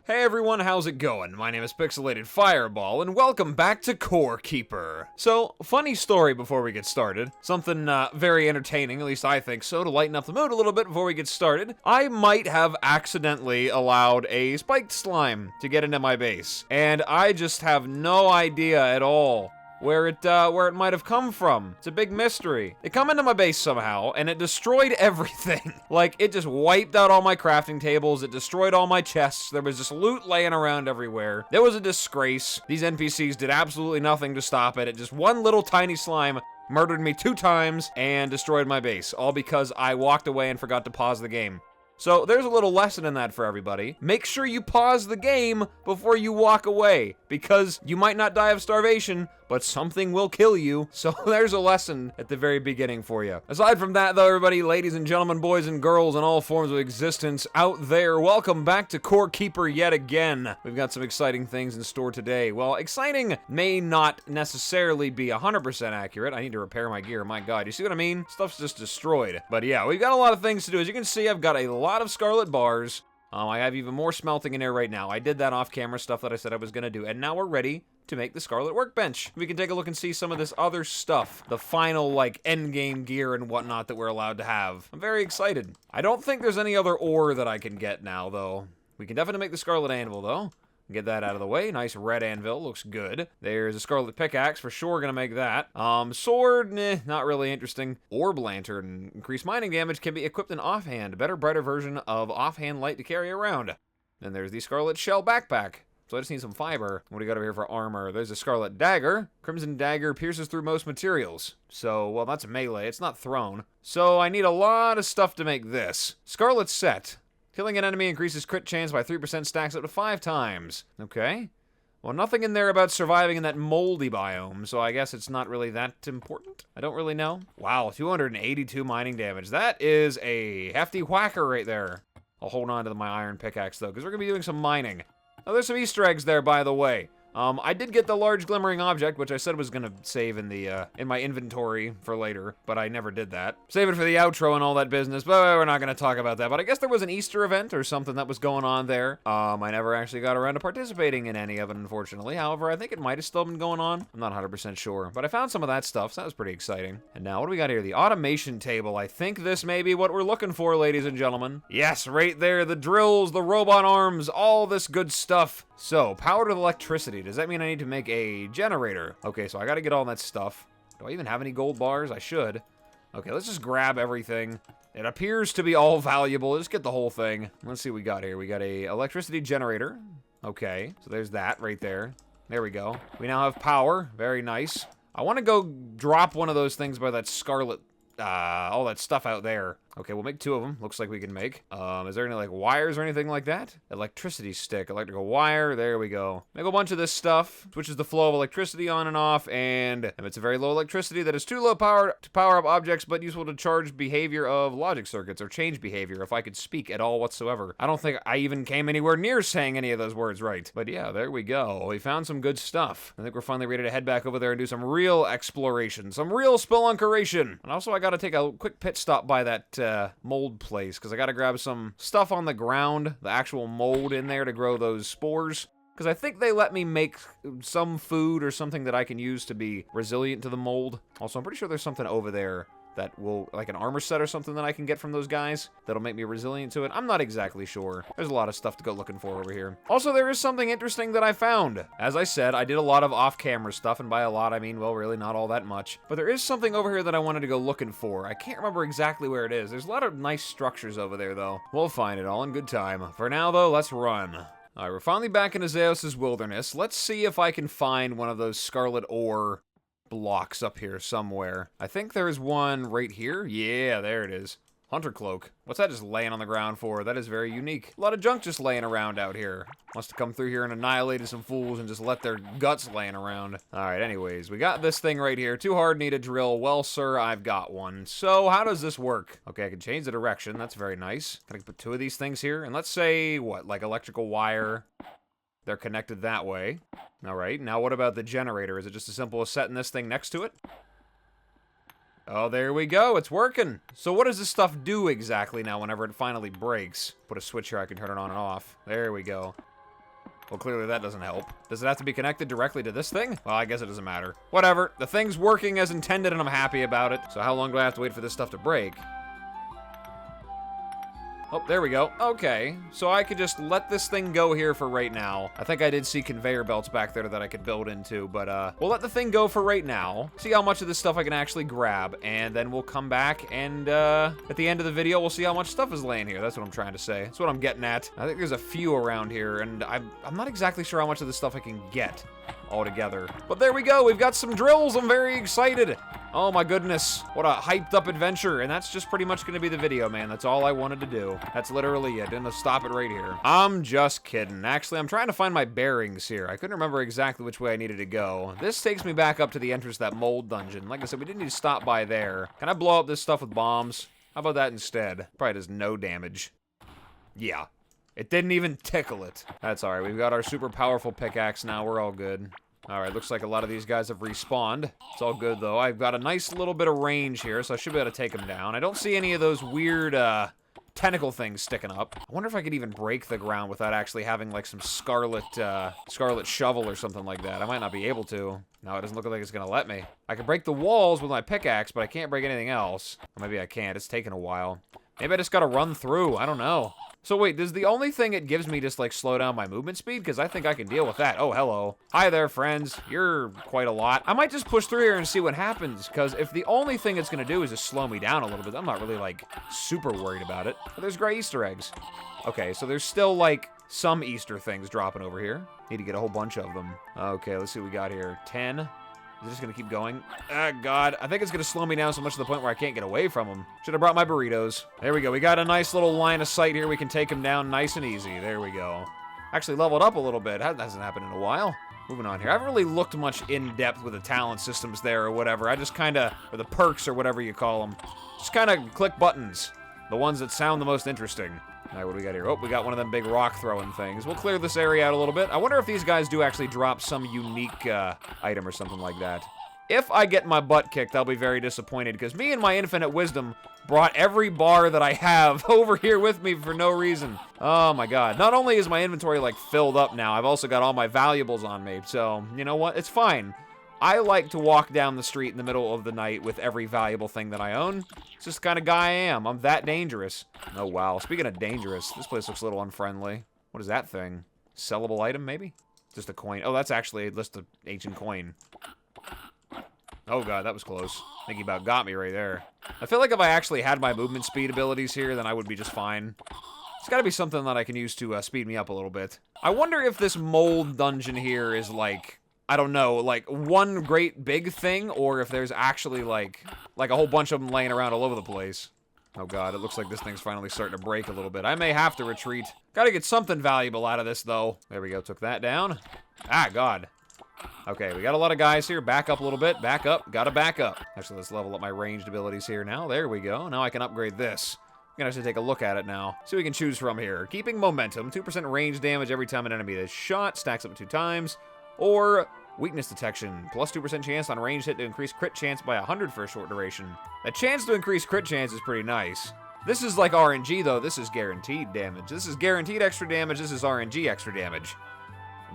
Hey everyone, how's it going? My name is Pixelated Fireball, and welcome back to Core Keeper. So, funny story before we get started. Something very entertaining, at least I think so, to lighten up the mood a little bit before we get started. I might have accidentally allowed a spiked slime to get into my base, and I just have no idea at all where it might have come from. It's a big mystery. It come into my base somehow, and it destroyed everything. Like, it just wiped out all my crafting tables, it destroyed all my chests, there was just loot laying around everywhere. It was a disgrace. These NPCs did absolutely nothing to stop it. Just one little tiny slime murdered me 2 times and destroyed my base, all because I walked away and forgot to pause the game. So there's a little lesson in that for everybody. Make sure you pause the game before you walk away, because you might not die of starvation, but something will kill you. So there's a lesson at the very beginning for you. Aside from that, though, everybody, ladies and gentlemen, boys and girls, in all forms of existence out there, welcome back to Core Keeper yet again. We've got some exciting things in store today. Well, exciting may not necessarily be 100% accurate. I need to repair my gear. My God, you see what I mean? Stuff's just destroyed. But yeah, we've got a lot of things to do. As you can see, I've got a lot of scarlet bars. I have even more smelting in there right now. I did that off-camera stuff that I said I was going to do, and now we're ready to make the Scarlet Workbench. We can take a look and see some of this other stuff, the final, like, endgame gear and whatnot that we're allowed to have. I'm very excited. I don't think there's any other ore that I can get now, though. We can definitely make the Scarlet Anvil, though. Get that out of the way. Nice red anvil. Looks good. There's a scarlet pickaxe. For sure gonna make that. Sword, not really interesting. Orb lantern. Increased mining damage can be equipped in offhand. Better, brighter version of offhand light to carry around. Then there's the scarlet shell backpack. So I just need some fiber. What do we got over here for armor? There's a scarlet dagger. Crimson dagger pierces through most materials. So, well, that's melee. It's not thrown. So I need a lot of stuff to make this. Scarlet set. Killing an enemy increases crit chance by 3%, stacks up to 5 times. Okay. Well, nothing in there about surviving in that moldy biome, so I guess it's not really that important. I don't really know. Wow, 282 mining damage. That is a hefty whacker right there. I'll hold on to my iron pickaxe, though, because we're going to be doing some mining. Oh, there's some Easter eggs there, by the way. I did get the large glimmering object, which I said was gonna save in the, in my inventory for later, but I never did that. Save it for the outro and all that business, but we're not gonna talk about that. But I guess there was an Easter event or something that was going on there. I never actually got around to participating in any of it, unfortunately. However, I think it might have still been going on. I'm not 100% sure, but I found some of that stuff, so that was pretty exciting. And now, what do we got here? The automation table. I think this may be what we're looking for, ladies and gentlemen. Yes, right there, the drills, the robot arms, all this good stuff. So, powered with electricity. Does that mean I need to make a generator? Okay, so I gotta get all that stuff. Do I even have any gold bars? I should. Okay, let's just grab everything. It appears to be all valuable. Let's get the whole thing. Let's see what we got here. We got a electricity generator. Okay, so there's that right there. There we go. We now have power. Very nice. I want to go drop one of those things by that scarlet, all that stuff out there. Okay, we'll make 2 of them. Looks like we can make. Is there any, like, wires or anything like that? Electricity stick, electrical wire. There we go. Make a bunch of this stuff. Switches the flow of electricity on and off, and if it's a very low electricity that is too low power to power up objects, but useful to charge behavior of logic circuits, or change behavior, if I could speak at all whatsoever. I don't think I even came anywhere near saying any of those words right. But yeah, there we go. We found some good stuff. I think we're finally ready to head back over there and do some real exploration. Some real spelunkeration. And also, I gotta take a quick pit stop by that, mold place, because I gotta grab some stuff on the ground, the actual mold in there to grow those spores, because I think they let me make some food or something that I can use to be resilient to the mold. Also, I'm pretty sure there's something over there that will, like an armor set or something that I can get from those guys that'll make me resilient to it. I'm not exactly sure. There's a lot of stuff to go looking for over here. Also, there is something interesting that I found. As I said, I did a lot of off-camera stuff, and by a lot, I mean, well, really not all that much. But there is something over here that I wanted to go looking for. I can't remember exactly where it is. There's a lot of nice structures over there, though. We'll find it all in good time. For now, though, let's run. Alright, we're finally back in Azaeos' wilderness. Let's see if I can find one of those scarlet ore blocks up here somewhere. I think there's one right here. Yeah, there it is. Hunter cloak. What's that just laying on the ground for? That is very unique. A lot of junk just laying around out here. Wants to come through here and annihilate some fools and just let their guts laying around. Alright, anyways, we got this thing right here. Too hard, need a drill. Well, sir, I've got one. So, how does this work? Okay, I can change the direction. That's very nice. Can I put 2 of these things here? And let's say, what, like electrical wire? They're connected that way. Alright, now what about the generator? Is it just as simple as setting this thing next to it? Oh, there we go. It's working. So what does this stuff do exactly now whenever it finally breaks? Put a switch here. I can turn it on and off. There we go. Well, clearly that doesn't help. Does it have to be connected directly to this thing? Well, I guess it doesn't matter. Whatever. The thing's working as intended, and I'm happy about it. So how long do I have to wait for this stuff to break? Oh, there we go. Okay, so I could just let this thing go here for right now. I think I did see conveyor belts back there that I could build into, but we'll let the thing go for right now. See how much of this stuff I can actually grab, and then we'll come back and at the end of the video, we'll see how much stuff is laying here. That's what I'm trying to say. That's what I'm getting at. I think there's a few around here, and I'm not exactly sure how much of this stuff I can get altogether. But there we go. We've got some drills. I'm very excited. Oh my goodness. What a hyped up adventure. And that's just pretty much going to be the video, man. That's all I wanted to do. That's literally it. Gonna stop it right here. I'm just kidding. Actually, I'm trying to find my bearings here. I couldn't remember exactly which way I needed to go. This takes me back up to the entrance to that Mould dungeon. Like I said, we didn't need to stop by there. Can I blow up this stuff with bombs? How about that instead? Probably does no damage. Yeah. It didn't even tickle it. That's alright. We've got our super powerful pickaxe now. We're all good. Alright, looks like a lot of these guys have respawned. It's all good, though. I've got a nice little bit of range here, so I should be able to take them down. I don't see any of those weird, tentacle things sticking up. I wonder if I could even break the ground without actually having, like, some scarlet shovel or something like that. I might not be able to. No, it doesn't look like it's gonna let me. I can break the walls with my pickaxe, but I can't break anything else. Or maybe I can't. It's taking a while. Maybe I just gotta run through. I don't know. So wait, does the only thing it gives me just, like, slow down my movement speed? Because I think I can deal with that. Oh, hello. Hi there, friends. You're quite a lot. I might just push through here and see what happens, because if the only thing it's going to do is just slow me down a little bit, I'm not really, like, super worried about it. But there's gray Easter eggs. Okay, so there's still, like, some Easter things dropping over here. Need to get a whole bunch of them. Okay, let's see what we got here. 10. Is it just gonna keep going? Ah, God. I think it's gonna slow me down so much to the point where I can't get away from him. Should have brought my burritos. There we go. We got a nice little line of sight here. We can take him down nice and easy. There we go. Actually leveled up a little bit. That hasn't happened in a while. Moving on here. I haven't really looked much in depth with the talent systems there or whatever. I just kind of, or the perks or whatever you call them. Just kind of click buttons. The ones that sound the most interesting. All right, what do we got here? Oh, we got one of them big rock-throwing things. We'll clear this area out a little bit. I wonder if these guys do actually drop some unique item or something like that. If I get my butt kicked, I'll be very disappointed, because me and my infinite wisdom brought every bar that I have over here with me for no reason. Oh my God. Not only is my inventory, like, filled up now, I've also got all my valuables on me. So, you know what? It's fine. I like to walk down the street in the middle of the night with every valuable thing that I own. It's just the kind of guy I am. I'm that dangerous. Oh, wow. Speaking of dangerous, this place looks a little unfriendly. What is that thing? Sellable item, maybe? Just a coin. Oh, that's actually just an ancient coin. Oh, God, that was close. I think he about got me right there. I feel like if I actually had my movement speed abilities here, then I would be just fine. It's got to be something that I can use to speed me up a little bit. I wonder if this Mould dungeon here is, like, I don't know, like, one great big thing, or if there's actually, like a whole bunch of them laying around all over the place. Oh, God, it looks like this thing's finally starting to break a little bit. I may have to retreat. Gotta get something valuable out of this, though. There we go, took that down. Ah, God. Okay, we got a lot of guys here. Back up a little bit. Back up. Gotta back up. Actually, let's level up my ranged abilities here now. There we go. Now I can upgrade this. I'm gonna actually take a look at it now. See what we can choose from here. Keeping momentum. 2% range damage every time an enemy is shot. Stacks up to 2 times. Or weakness detection. Plus 2% chance on range hit to increase crit chance by 100 for a short duration. A chance to increase crit chance is pretty nice. This is like RNG, though. This is guaranteed damage. This is guaranteed extra damage. This is RNG extra damage.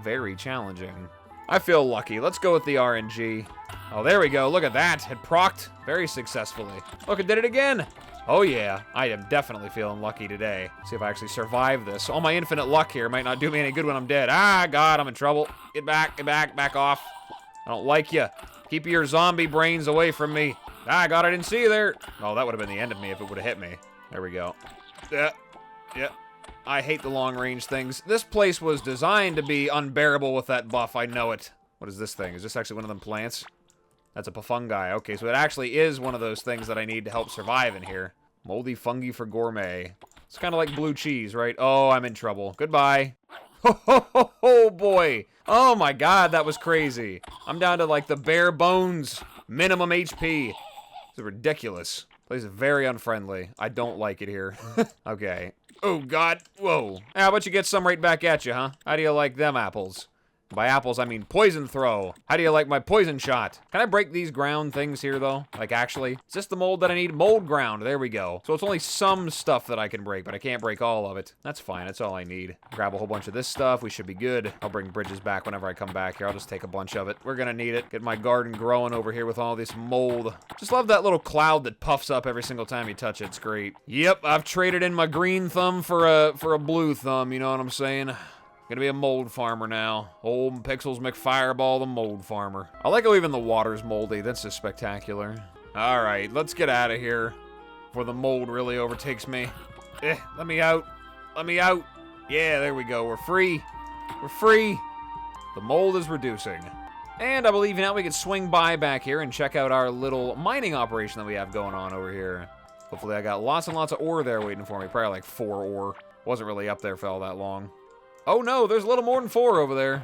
Very challenging. I feel lucky. Let's go with the RNG. Oh, there we go. Look at that. It procced very successfully. Look, it did it again. Oh, yeah. I am definitely feeling lucky today. See if I actually survive this. All my infinite luck here might not do me any good when I'm dead. Ah, God, I'm in trouble. Get back, back off. I don't like you. Keep your zombie brains away from me. Ah, God, I didn't see you there. Oh, that would have been the end of me if it would have hit me. There we go. Yeah. I hate the long-range things. This place was designed to be unbearable with that buff. I know it. What is this thing? Is this actually one of them plants? That's a fungi. Okay, so it actually is one of those things that I need to help survive in here. Moldy fungi for gourmet. It's kind of like blue cheese, right? Oh, I'm in trouble. Goodbye. Oh, boy. Oh, my God, that was crazy. I'm down to, like, the bare bones minimum HP. This is ridiculous. Place is very unfriendly. I don't like it here. Okay. Oh, God. Whoa. How about you get some right back at you, huh? How do you like them apples? By apples, I mean poison throw. How do you like my poison shot? Can I break these ground things here, though? Like, actually? Is this the mold that I need? Mold ground. There we go. So it's only some stuff that I can break, but I can't break all of it. That's fine. That's all I need. Grab a whole bunch of this stuff. We should be good. I'll bring bridges back whenever I come back here. I'll just take a bunch of it. We're gonna need it. Get my garden growing over here with all this mold. Just love that little cloud that puffs up every single time you touch it. It's great. Yep, I've traded in my green thumb for a blue thumb. You know what I'm saying? Gonna be a mold farmer now. Old Pixels McFireball, the mold farmer. I like how even the water's moldy. That's just spectacular. All right, let's get out of here before the mold really overtakes me. Let me out. Let me out. Yeah, there we go. We're free. We're free. The mold is reducing. And I believe now we can swing by back here and check out our little mining operation that we have going on over here. Hopefully I got lots and lots of ore there waiting for me. Probably like 4 ore. Wasn't really up there for all that long. Oh no, there's a little more than 4 over there.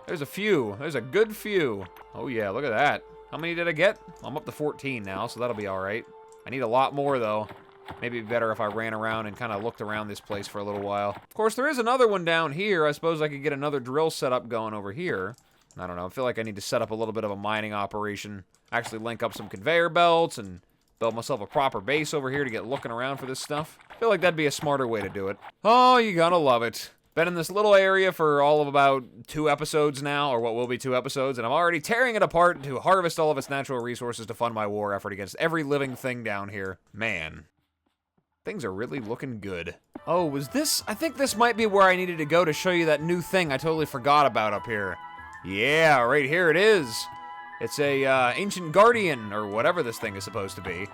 There's a few. There's a good few. Oh yeah, look at that. How many did I get? I'm up to 14 now, so that'll be alright. I need a lot more though. Maybe better if I ran around and kind of looked around this place for a little while. Of course, there is another one down here. I suppose I could get another drill setup going over here. I don't know. I feel like I need to set up a little bit of a mining operation. Actually link up some conveyor belts and build myself a proper base over here to get looking around for this stuff. I feel like that'd be a smarter way to do it. Oh, you gotta love it. Been in this little area for all of about 2 episodes now, or what will be 2 episodes, and I'm already tearing it apart to harvest all of its natural resources to fund my war effort against every living thing down here. Man, things are really looking good. Oh, was this? I think this might be where I needed to go to show you that new thing I totally forgot about up here. Yeah, right here it is. It's a ancient guardian, or whatever this thing is supposed to be.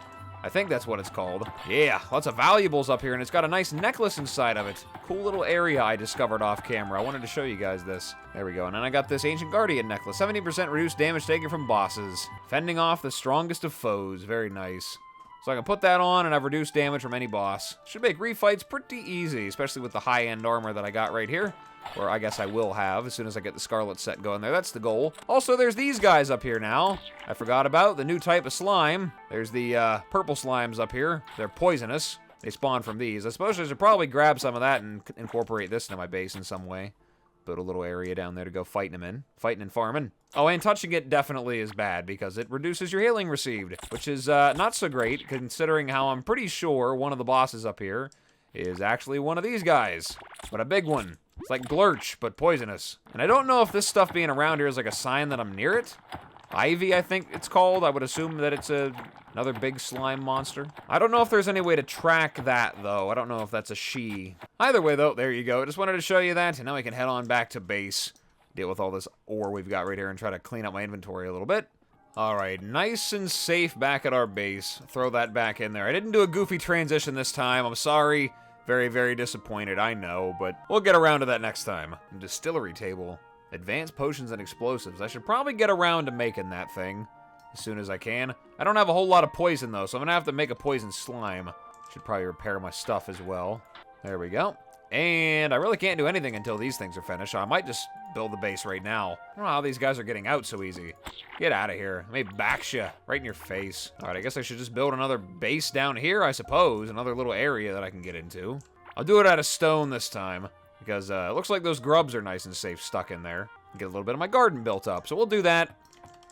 I think that's what it's called. Yeah, lots of valuables up here, and it's got a nice necklace inside of it. Cool little area I discovered off camera. I wanted to show you guys this. There we go. And then I got this Ancient Guardian necklace. 70% reduced damage taken from bosses. Fending off the strongest of foes. Very nice. So I can put that on, and I've reduced damage from any boss. Should make refights pretty easy, especially with the high-end armor that I got right here. Or I guess I will have as soon as I get the Scarlet set going there. That's the goal. Also, there's these guys up here now. I forgot about the new type of slime. There's the purple slimes up here. They're poisonous. They spawn from these. I suppose I should probably grab some of that and incorporate this into my base in some way. Build a little area down there to go fighting them in. Fighting and farming. Oh, and touching it definitely is bad because it reduces your healing received, which is not so great considering how I'm pretty sure one of the bosses up here is actually one of these guys, but a big one. It's like Glurch, but poisonous. And I don't know if this stuff being around here is like a sign that I'm near it. Ivy, I think it's called. I would assume that it's another big slime monster. I don't know if there's any way to track that, though. I don't know if that's a she. Either way, though, there you go. I just wanted to show you that, and now we can head on back to base. Deal with all this ore we've got right here and try to clean up my inventory a little bit. All right, nice and safe back at our base. Throw that back in there. I didn't do a goofy transition this time. I'm sorry. Very, very disappointed, I know, but we'll get around to that next time. Distillery table. Advanced potions and explosives. I should probably get around to making that thing as soon as I can. I don't have a whole lot of poison, though, so I'm going to have to make a poison slime. Should probably repair my stuff as well. There we go. And I really can't do anything until these things are finished, so I might just build the base right now. I don't know how these guys are getting out so easy. Get out of here. I may bash you right in your face. All right, I guess I should just build another base down here, I suppose. Another little area that I can get into. I'll do it out of stone this time, because it looks like those grubs are nice and safe stuck in there. Get a little bit of my garden built up, so we'll do that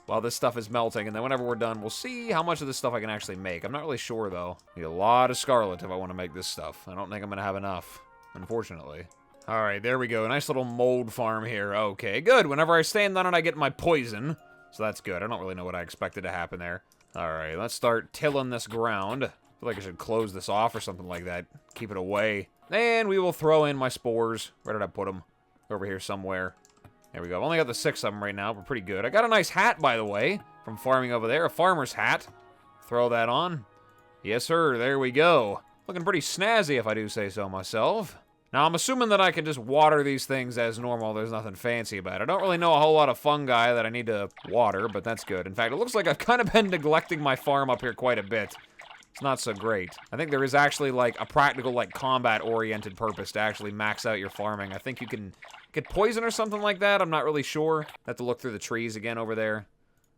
while this stuff is melting, and then whenever we're done, we'll see how much of this stuff I can actually make. I'm not really sure, though. Need a lot of scarlet if I want to make this stuff. I don't think I'm going to have enough, unfortunately. All right, there we go. Nice little mold farm here. Okay, good. Whenever I stand on it, I get my poison, so that's good. I don't really know what I expected to happen there. All right, let's start tilling this ground. I feel like I should close this off or something like that. Keep it away. And we will throw in my spores. Where did I put them? Over here somewhere. There we go. I've only got the 6 of them right now. We're pretty good. I got a nice hat, by the way, from farming over there. A farmer's hat. Throw that on. Yes, sir. There we go. Looking pretty snazzy, if I do say so myself. Now, I'm assuming that I can just water these things as normal. There's nothing fancy about it. I don't really know a whole lot of fungi that I need to water, but that's good. In fact, it looks like I've kind of been neglecting my farm up here quite a bit. It's not so great. I think there is actually, like, a practical, like, combat-oriented purpose to actually max out your farming. I think you can get poison or something like that. I'm not really sure. I have to look through the trees again over there.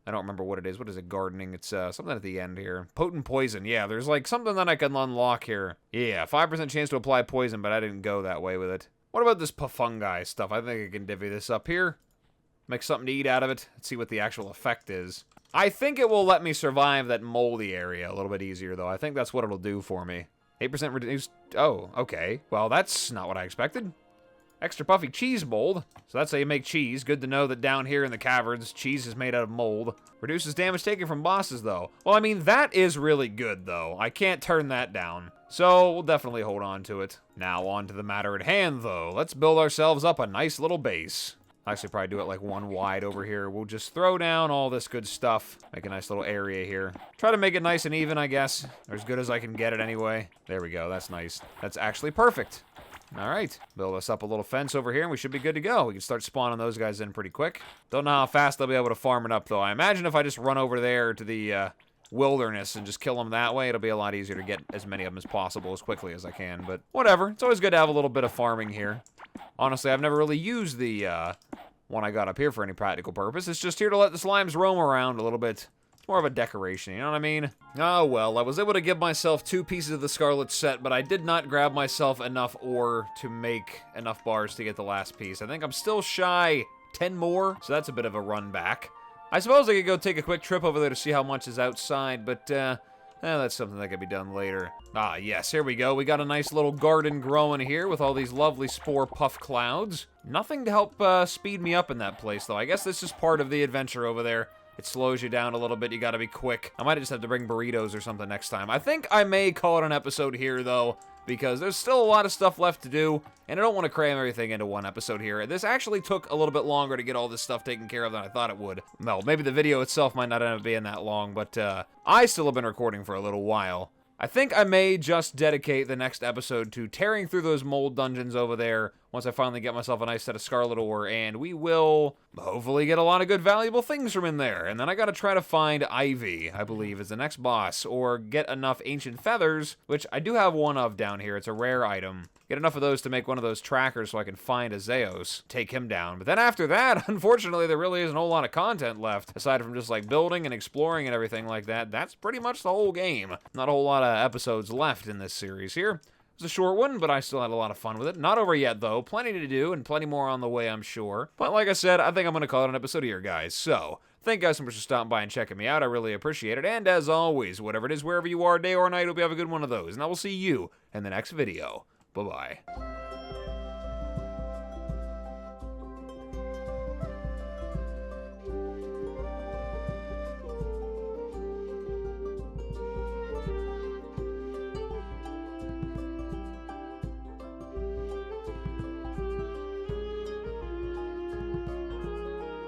I don't remember what it is. What is it? Gardening. It's something at the end here. Potent poison. Yeah, there's like something that I can unlock here. Yeah, 5% chance to apply poison, but I didn't go that way with it. What about this fungi stuff? I think I can divvy this up here. Make something to eat out of it. Let's see what the actual effect is. I think it will let me survive that moldy area a little bit easier, though. I think that's what it'll do for me. 8% reduced. Oh, okay. Well, that's not what I expected. Extra puffy cheese mold. So that's how you make cheese. Good to know that down here in the caverns, cheese is made out of mold. Reduces damage taken from bosses, though. Well, I mean, that is really good, though. I can't turn that down. So we'll definitely hold on to it. Now on to the matter at hand, though. Let's build ourselves up a nice little base. I'll actually probably do it like one wide over here. We'll just throw down all this good stuff. Make a nice little area here. Try to make it nice and even, I guess. Or as good as I can get it anyway. There we go. That's nice. That's actually perfect. All right, build us up a little fence over here, and we should be good to go. We can start spawning those guys in pretty quick. Don't know how fast they'll be able to farm it up, though. I imagine if I just run over there to the wilderness and just kill them that way, it'll be a lot easier to get as many of them as possible as quickly as I can. But whatever, it's always good to have a little bit of farming here. Honestly, I've never really used the one I got up here for any practical purpose. It's just here to let the slimes roam around a little bit. More of a decoration, you know what I mean? Oh, well, I was able to give myself 2 pieces of the scarlet set, but I did not grab myself enough ore to make enough bars to get the last piece. I think I'm still shy 10 more, so that's a bit of a run back. I suppose I could go take a quick trip over there to see how much is outside, but that's something that could be done later. Ah, yes, here we go. We got a nice little garden growing here with all these lovely spore puff clouds. Nothing to help speed me up in that place, though. I guess this is part of the adventure over there. It slows you down a little bit. You gotta be quick. I might just have to bring burritos or something next time. I think I may call it an episode here, though, because there's still a lot of stuff left to do, and I don't want to cram everything into one episode here. This actually took a little bit longer to get all this stuff taken care of than I thought it would. Well, maybe the video itself might not end up being that long, but I still have been recording for a little while. I think I may just dedicate the next episode to tearing through those mold dungeons over there once I finally get myself a nice set of scarlet ore, and we will hopefully get a lot of good valuable things from in there. And then I gotta try to find Ivy, I believe, is the next boss, or get enough ancient feathers, which I do have one of down here. It's a rare item. Get enough of those to make one of those trackers so I can find a Zeos, take him down. But then after that, unfortunately, there really isn't a whole lot of content left, aside from just like building and exploring and everything like that. That's pretty much the whole game. Not a whole lot of episodes left in this series here. It was a short one, but I still had a lot of fun with it. Not over yet, though. Plenty to do, and plenty more on the way, I'm sure. But like I said, I think I'm going to call it an episode here, guys. So, thank you guys so much for stopping by and checking me out. I really appreciate it. And as always, whatever it is, wherever you are, day or night, hope you have a good one of those. And I will see you in the next video. Bye-bye.